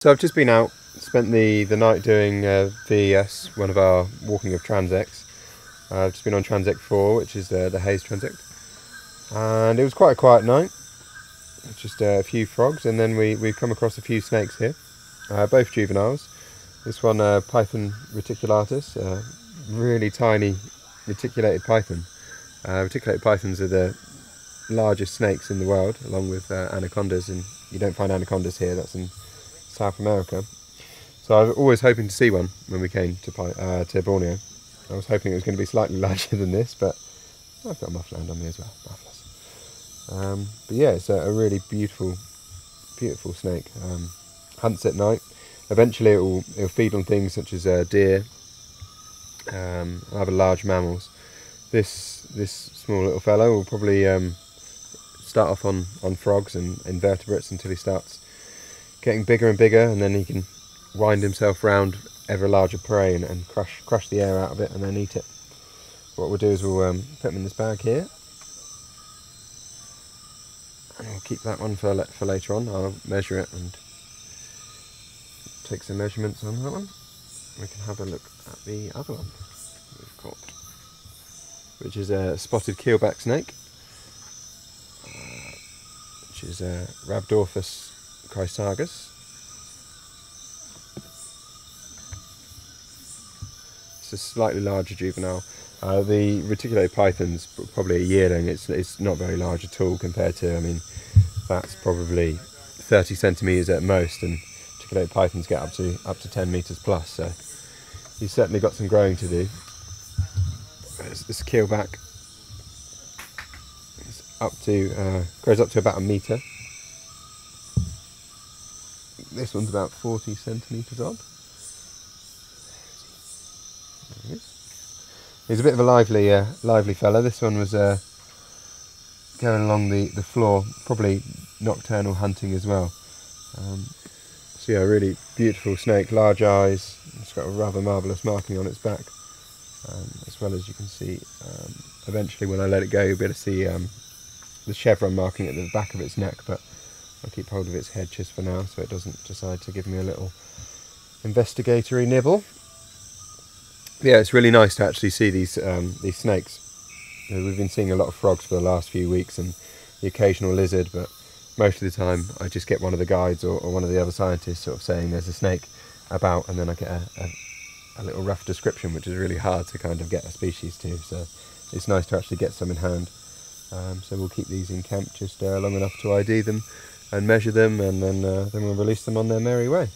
So I've just been out, spent the night doing VES, one of our walking of transects. I've just been on transect 4, which is the Hayes transect, and it was quite a quiet night. Just a few frogs, and then we've come across a few snakes here, both juveniles. This one, Python reticulatus, really tiny reticulated python. Reticulated pythons are the largest snakes in the world, along with anacondas, and you don't find anacondas here, that's in South America. So I was always hoping to see one when we came to Borneo. I was hoping it was going to be slightly larger than this, but I've got a muffland on me as well, marvellous. But yeah, it's a really beautiful snake. Hunts at night. Eventually it'll feed on things such as deer, other large mammals. This small little fellow will probably start off on frogs and invertebrates until he starts getting bigger and bigger, and then he can wind himself round ever larger prey and crush the air out of it and then eat it. What we'll do is we'll put him in this bag here, and we'll keep that one for later on. I'll measure it and take some measurements on that one. We can have a look at the other one we've caught, which is a spotted keelback snake, which is Rhabdorphus chrysagus. It's a slightly larger juvenile. The reticulated python's probably a yearling. It's not very large at all compared to, I mean, that's probably 30 centimetres at most, and reticulated pythons get up to 10 metres plus. So he's certainly got some growing to do. This keelback grows up to about a metre. This one's about 40 centimetres odd. There he is. He's a bit of a lively fella. This one was going along the floor, probably nocturnal hunting as well. So yeah, a really beautiful snake, large eyes. It's got a rather marvellous marking on its back, as well as you can see. Eventually, when I let it go, you'll be able to see the chevron marking at the back of its neck, but I'll keep hold of its head just for now so it doesn't decide to give me a little investigatory nibble. Yeah, it's really nice to actually see these snakes. You know, we've been seeing a lot of frogs for the last few weeks and the occasional lizard, but most of the time I just get one of the guides or one of the other scientists sort of saying there's a snake about, and then I get a little rough description, which is really hard to kind of get a species to. So it's nice to actually get some in hand. So we'll keep these in camp just long enough to ID them and measure them, and then we'll release them on their merry way.